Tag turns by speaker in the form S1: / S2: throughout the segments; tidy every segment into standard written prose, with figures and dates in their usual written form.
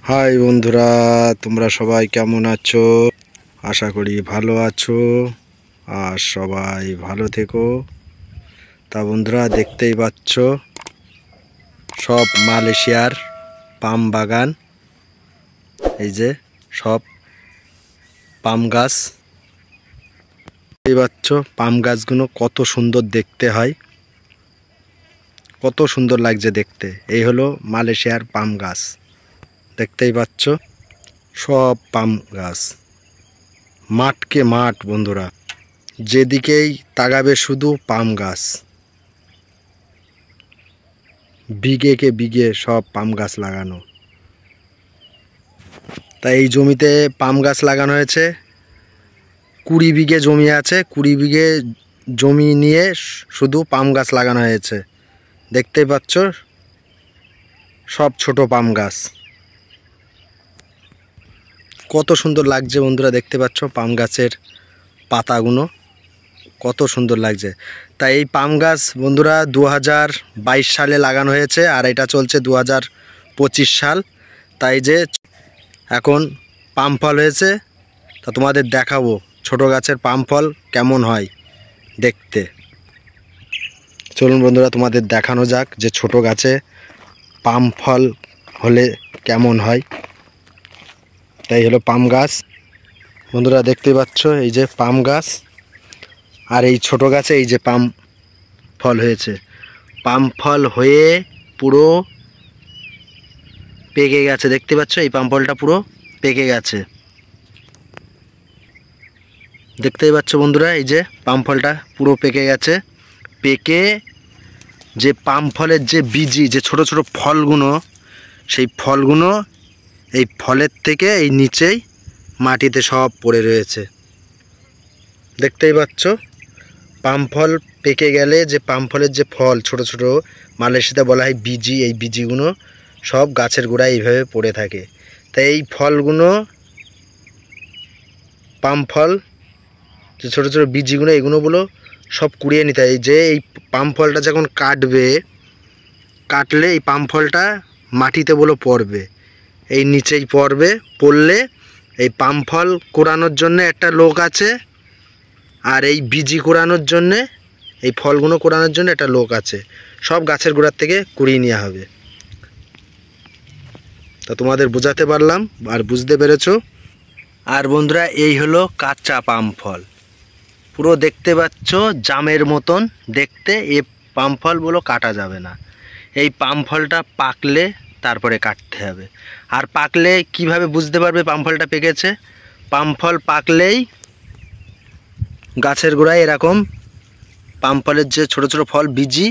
S1: High বন্ধুরা, তোমরা সবাই কেমন আছো? আশা করি ভালো আছো আর সবাই ভালো থেকো। তা বন্ধুরা, দেখতেই পাচ্ছ সব মালয়েশিয়ার পাম বাগান। এই যে সব পাম গাছ, দেখতেই পাচ্ছ পাম গাছগুলো কত সুন্দর দেখতে হয়, কত সুন্দর লাগছে দেখতে। এই হলো মালয়েশিয়ার পাম গাছ, দেখতেই পাচ্ছ সব পাম গাছ। মাঠকে মাঠ বন্ধুরা, যেদিকেই তাকাবে শুধু পাম গাছ, বিঘেকে বিঘে সব পাম গাছ লাগানো। তাই এই জমিতে পাম গাছ লাগানো হয়েছে। 20 বিঘে জমি আছে, 20 বিঘে জমি নিয়ে শুধু পাম গাছ লাগানো হয়েছে। দেখতেই পাচ্ছ সব ছোট পাম গাছ, কত সুন্দর লাগছে বন্ধুরা। দেখতে পাচ্ছ পাম গাছের পাতাগুলো কত সুন্দর লাগছে। তাই এই পাম গাছ বন্ধুরা 2022 সালে লাগানো হয়েছে আর এটা চলছে 2025 সাল। তাই যে এখন পাম ফল হয়েছে, তা তোমাদের দেখাবো ছোট গাছের পাম ফল কেমন হয় দেখতে। চলুন বন্ধুরা, তোমাদের দেখানো যাক যে ছোট গাছে পাম ফল হলে কেমন হয়। তাই হলো পাম গাছ বন্ধুরা, দেখতে পাচ্ছ এই যে পাম গাছ, আর এই ছোট গাছে এই যে পাম ফল হয়েছে। পাম ফল হয়ে পুরো পেকে গেছে, দেখতে পাচ্ছ এই পাম ফলটা পুরো পেকে গেছে। দেখতেই পাচ্ছ বন্ধুরা, এই যে পাম ফলটা পুরো পেকে গেছে। পেকে যে পাম ফলের যে বীজি, যে ছোট ছোট ফলগুলো, সেই ফলগুলো এই ফলের থেকে এই নিচেই মাটিতে সব পড়ে রয়েছে। দেখতেই পাচ্ছ পাম ফল পেকে গেলে যে পাম ফলের যে ফল ছোট ছোট, মালয়েশিয়াতে বলা হয় বীজি, এই বীজিগুলো সব গাছের গোড়ায় এইভাবে পড়ে থাকে। তাই এই ফলগুলো, পাম ফল যে ছোটো ছোটো বীজগুলো, এগুলো সব কুড়িয়ে নিতে হয়। যে এই পাম ফলটা যখন কাটলে এই পাম ফলটা মাটিতে পড়বে, এই নিচেই পড়বে। পড়লে এই পাম ফল কোড়ানোর জন্য একটা লোক আছে, আর এই বীজি কোড়ানোর জন্যে, এই ফলগুলো কোড়ানোর জন্য একটা লোক আছে। সব গাছের গোড়ার থেকে কুড়িয়ে নেওয়া হবে। তা তোমাদের বোঝাতে পারলাম আর বুঝতে পেরেছো। আর বন্ধুরা, এই হলো কাঁচা পাম ফল, পুরো দেখতে পাচ্ছ জামের মতন দেখতে। এই পাম ফলগুলো কাটা যাবে না, এই পাম ফলটা পাকলে তারপরে কাটতে হবে। আর পাকলে কিভাবে বুঝতে পারবে পাম ফলটা পেকেছে? পাম ফল পাকলেই গাছের গোড়ায় এরকম পাম ফলের যে ছোট ছোট ফল বীজি,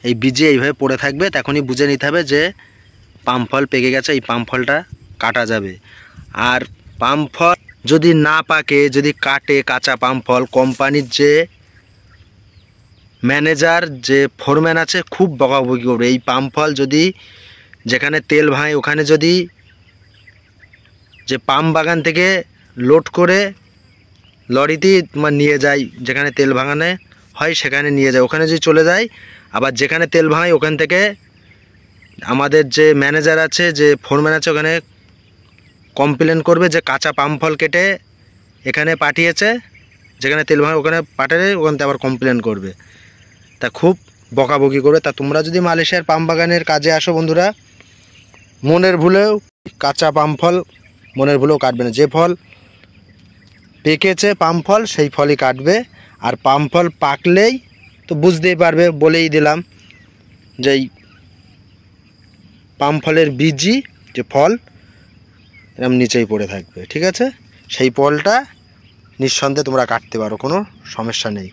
S1: এই বীজি এইভাবে পড়ে থাকবে, তখনই বুঝে নিতে হবে যে পাম ফল পেকে গেছে, এই পাম ফলটা কাটা যাবে। আর পাম ফল যদি না পাকে, যদি কাটে কাঁচা পাম ফল, কোম্পানির যে ম্যানেজার, যে ফোরম্যান আছে, খুব বকাবকি করবে। এই পাম ফল যদি যেখানে তেল ভাঙে ওখানে যদি যে পাম বাগান থেকে লোড করে লরিতে নিয়ে যায়, যেখানে তেল ভাঙানো হয় সেখানে নিয়ে যায়, ওখানে যদি চলে যায়, আবার যেখানে তেল ভাঙায় ওখান থেকে আমাদের যে ম্যানেজার আছে, যে ফোরম্যান আছে, ওখানে কমপ্লেন করবে যে কাঁচা পাম ফল কেটে এখানে পাঠিয়েছে, যেখানে তেল ভাঙে ওখানে পাঠালে ওখান থেকে আবার কমপ্লেন করবে। তা খুব বকাবকি করবে। তা তোমরা যদি মালয়েশিয়ার পাম বাগানের কাজে আসো বন্ধুরা, মনের ভুলেও কাঁচা পাম ফল মনের ভুলেও কাটবে না। যে ফল পেকেছে পাম ফল সেই ফলই কাটবে। আর পাম ফল পাকলেই তো বুঝতেই পারবে, বলেই দিলাম যে এই পাম ফলের বীজি যে ফল এরকম নিচেই পড়ে থাকবে, ঠিক আছে? সেই ফলটা নিঃসন্দেহে তোমরা কাটতে পারো, কোনো সমস্যা নেই।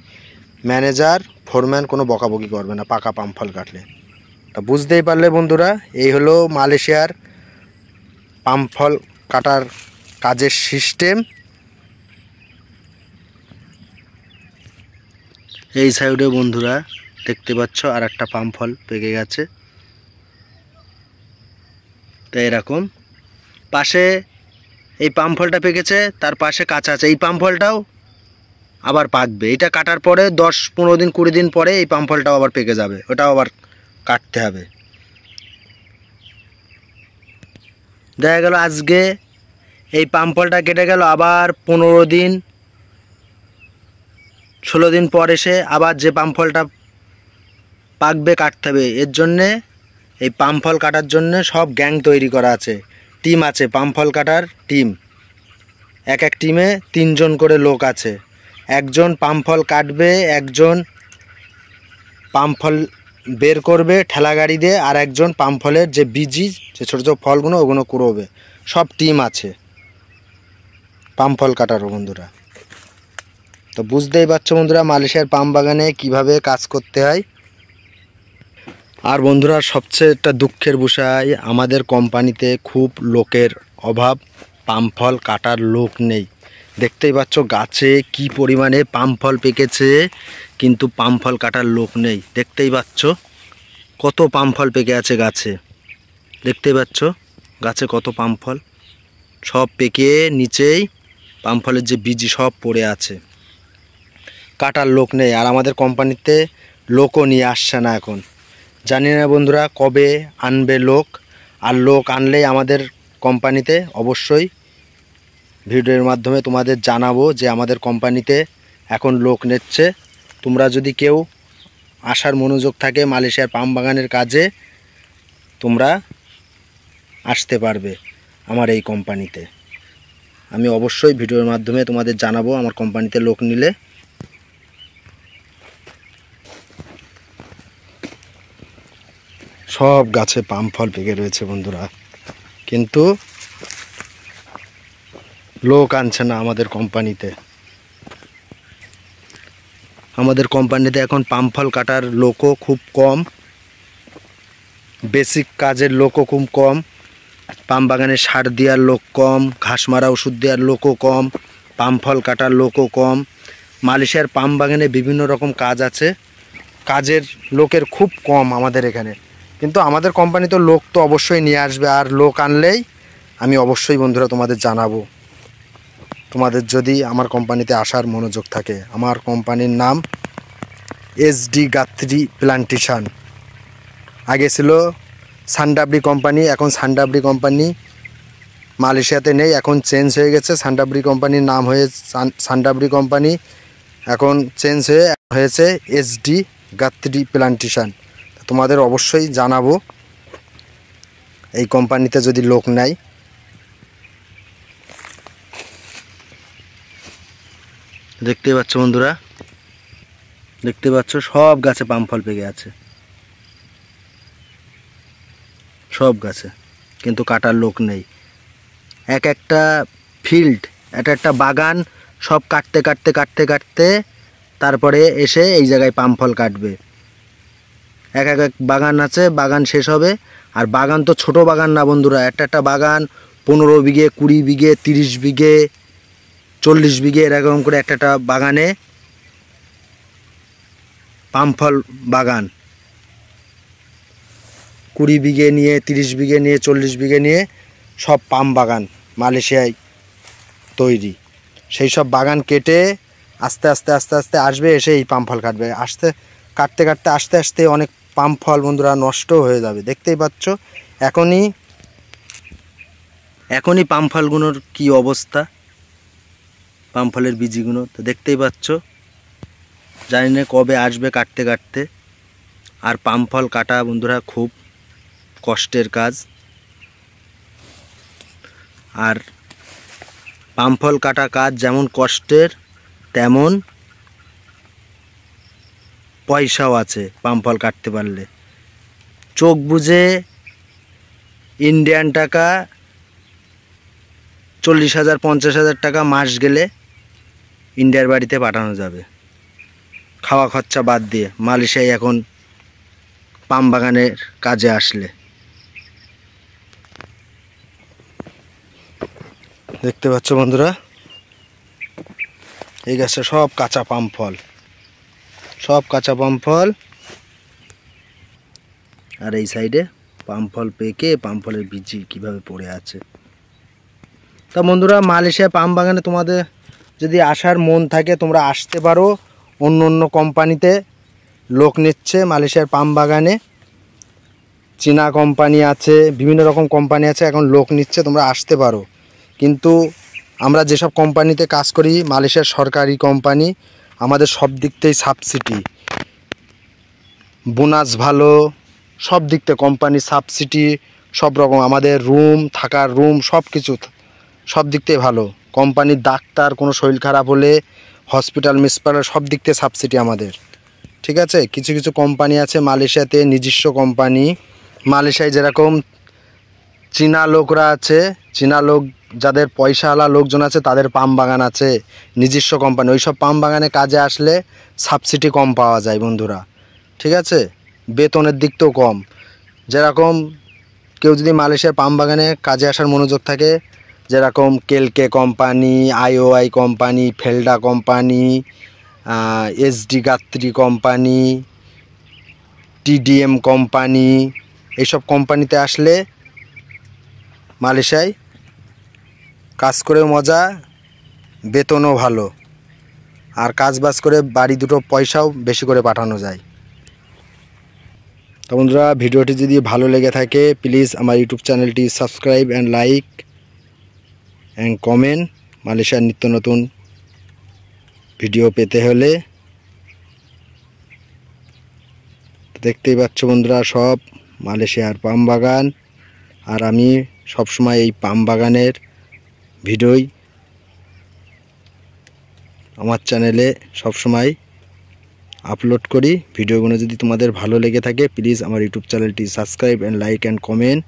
S1: ম্যানেজার ফোরম্যান কোনো বকাবকি করবে না পাকা পাম ফল কাটলে। তা বুঝতেই পারলে বন্ধুরা, এই হলো মালয়েশিয়ার পাম ফল কাটার কাজের সিস্টেম। এই সাইডে বন্ধুরা দেখতে পাচ্ছ আর একটা পাম ফল পেকে গেছে। তাই এরকম পাশে এই পাম ফলটা পেকেছে, তার পাশে কাঁচা আছে, এই পাম ফলটাও আবার পাকবে। এটা কাটার পরে 10-15 দিন 20 দিন পরে এই পাম ফলটাও আবার পেকে যাবে, ওটাও আবার কাটতে হবে। দেখা গেল আজকে এই পাম ফলটা কেটে গেল, আবার 15 দিন 16 দিন পর এসে আবার যে পাম ফলটা পাকবে কাটতে হবে। এর জন্যে এই পাম ফল কাটার জন্য সব গ্যাং তৈরি করা আছে, টিম আছে, পাম ফল কাটার টিম। এক এক টিমে 3 জন করে লোক আছে। একজন পাম ফল কাটবে, একজন পাম ফল বের করবে ঠেলা গাড়ি দিয়ে, আর একজন পাম ফলের যে বীজি, যে ছোটো ছোটো ফলগুলো ওগুলো কুড়োবে। সব টিম আছে পাম ফল কাটারও বন্ধুরা। তো বুঝতেই পারছো বন্ধুরা মালয়েশিয়ার পাম বাগানে কিভাবে কাজ করতে হয়। আর বন্ধুরা সবচেয়ে একটা দুঃখের বিষয়, আমাদের কোম্পানিতে খুব লোকের অভাব, পাম ফল কাটার লোক নেই। দেখতেই পাচ্ছ গাছে কি পরিমাণে পাম ফল পেকেছে, কিন্তু পাম ফল কাটার লোক নেই। দেখতেই পাচ্ছ কত পাম ফল পেকে আছে গাছে, দেখতেই পাচ্ছ গাছে কত পাম ফল, সব পেকে নিচেই পাম ফলের যে বীজ সব পড়ে আছে। কাটার লোক নেই, আর আমাদের কোম্পানিতে লোকও নিয়ে আসছে না এখন। জানি না বন্ধুরা কবে আনবে লোক, আর লোক আনলেই আমাদের কোম্পানিতে অবশ্যই ভিডিওর মাধ্যমে তোমাদের জানাবো যে আমাদের কোম্পানিতে এখন লোক নিচ্ছে। তোমরা যদি কেউ আসার মনোযোগ থাকে মালয়েশিয়ার পাম বাগানের কাজে, তোমরা আসতে পারবে আমার এই কোম্পানিতে। আমি অবশ্যই ভিডিওর মাধ্যমে তোমাদের জানাবো আমার কোম্পানিতে লোক নিলে। সব গাছে পাম ফল পেকে রয়েছে বন্ধুরা, কিন্তু লোক আনছে না আমাদের কোম্পানিতে। আমাদের কোম্পানিতে এখন পাম ফল কাটার লোকও খুব কম, বেসিক কাজের লোকও খুব কম, পাম বাগানে সার দেওয়ার লোক কম, ঘাস মারা ওষুধ দেওয়ার লোকও কম, পাম ফল কাটার লোকও কম। মালয়েশিয়ার পাম বাগানে বিভিন্ন রকম কাজ আছে, কাজের লোকের খুব কম আমাদের এখানে। কিন্তু আমাদের কোম্পানি তো লোক তো অবশ্যই নিয়ে আসবে, আর লোক আনলেই আমি অবশ্যই বন্ধুরা তোমাদের জানাবো। তোমাদের যদি আমার কোম্পানিতে আসার মনোযোগ থাকে। আমার কোম্পানির নাম এসডি গাত্রি প্লান্টেশন। আগে ছিল সানডাবরি কোম্পানি, এখন সানডাবরি কোম্পানি মালয়েশিয়াতে নেই, এখন চেঞ্জ হয়ে গেছে। সানডাবরি কোম্পানির নাম হয়ে সানডাবরি কোম্পানি এখন চেঞ্জ হয়েছে এসডি গাত্রি প্লান্টেশন। তোমাদের অবশ্যই জানাবো এই কোম্পানিতে যদি লোক নেয়। দেখতে পাচ্ছ বন্ধুরা, দেখতে পাচ্ছ সব গাছে পাম ফল পেকে আছে, সব গাছে, কিন্তু কাটার লোক নেই। এক একটা ফিল্ড, একটা বাগান, সব কাটতে কাটতে কাটতে কাটতে তারপরে এসে এই জায়গায় পাম ফল কাটবে। এক এক বাগান আছে, বাগান শেষ হবে। আর বাগান তো ছোট বাগান না বন্ধুরা, একটা বাগান 15 বিঘে, 20 বিঘে, 30 বিঘে, 40 বিঘে, এরকম করে একটা বাগানে পাম ফল বাগান 20 বিঘে নিয়ে, 30 বিঘে নিয়ে, 40 বিঘে নিয়ে সব পাম বাগান মালয়েশিয়ায় তৈরি। সেই সব বাগান কেটে আস্তে আস্তে আস্তে আস্তে আসবে, এসে এই পাম ফল কাটবে। কাটতে কাটতে আস্তে আস্তে অনেক পাম ফল বন্ধুরা নষ্ট হয়ে যাবে। দেখতেই পাচ্ছ এখনই পাম ফলগুলোর কী অবস্থা, পাম ফলের বীজগুলো তো দেখতেই পাচ্ছ। জানি না কবে আসবে কাটতে কাটতে। আর পাম ফল কাটা বন্ধুরা খুব কষ্টের কাজ, আর পাম ফল কাটা কাজ যেমন কষ্টের তেমন পয়সাও আছে। পাম ফল কাটতে পারলে চোখ বুঝে ইন্ডিয়ান টাকা 40,000 50,000 টাকা মাস গেলে ইন্ডিয়ার বাড়িতে পাঠানো যাবে, খাওয়া খরচা বাদ দিয়ে। মালয়েশিয়ায় এখন পাম বাগানের কাজে আসলে দেখতে পাচ্ছ বন্ধুরা, এই গাছে সব কাঁচা পাম ফল, সব কাঁচা পাম ফল। আর এই সাইডে পাম ফল পেকে পাম ফলের বীজ কীভাবে পড়ে আছে। তা বন্ধুরা মালয়েশিয়া পাম বাগানে তোমাদের যদি আসার মন থাকে তোমরা আসতে পারো। অন্য অন্য কোম্পানিতে লোক নিচ্ছে মালয়েশিয়ার পাম বাগানে। চীনা কোম্পানি আছে, বিভিন্ন রকম কোম্পানি আছে, এখন লোক নিচ্ছে, তোমরা আসতে পারো। কিন্তু আমরা যেসব কোম্পানিতে কাজ করি মালয়েশিয়ার সরকারি কোম্পানি, আমাদের সব দিক থেকেই সাবসিডি, বোনাস ভালো, সব দিক থেকে কোম্পানি সাবসিডি, সব রকম আমাদের রুম, থাকার রুম, সব কিছু সব দিক থেকে ভালো। কোম্পানির ডাক্তার কোনো শরীর খারাপ হলে হসপিটাল মিসপাটাল সব দিক থেকে সাবসিডি আমাদের, ঠিক আছে। কিছু কিছু কোম্পানি আছে মালয়েশিয়াতে, নিজস্ব কোম্পানি। মালয়েশিয়ায় যেরকম চীনা লোকরা আছে, চীনা লোক যাদের পয়সাওয়ালা লোকজন আছে তাদের পাম বাগান আছে, নিজস্ব কোম্পানি। ওই সব পাম বাগানে কাজে আসলে সাবসিডি কম পাওয়া যায় বন্ধুরা, ঠিক আছে। বেতনের দিকটাও কম। যেরকম কেউ যদি মালয়েশিয়ার পাম বাগানে কাজে আসার মনোযোগ থাকে, যেরকম কেলকে company, IOI company, Felda company, SD Guthrie company, TDM company, এইসব কোম্পানিতে আসলে মালয়েশিয়ায় কাজ করে মজা, বেতনও ভালো, আর কাজবাজ করে বাড়ি দুটো পয়সাও বেশি করে পাঠানো যায়। তো বন্ধুরা, ভিডিওটি যদি ভালো লেগে থাকে প্লিজ আমার ইউটিউব চ্যানেলটি subscribe and like and comment. মালয়েশিয়ার নিত্য নতুন ভিডিও পেতে হলে দেখতেই পাচ্ছ বন্ধুরা, সব মালয়েশিয়ার পাম বাগান। আর আমি সবসময় এই পাম বাগানের ভিডিওই আমার চ্যানেলে সবসময় আপলোড করি। ভিডিওগুলো যদি তোমাদের ভালো লেগে থাকে প্লিজ আমার ইউটিউব চ্যানেলটি subscribe and like and comment.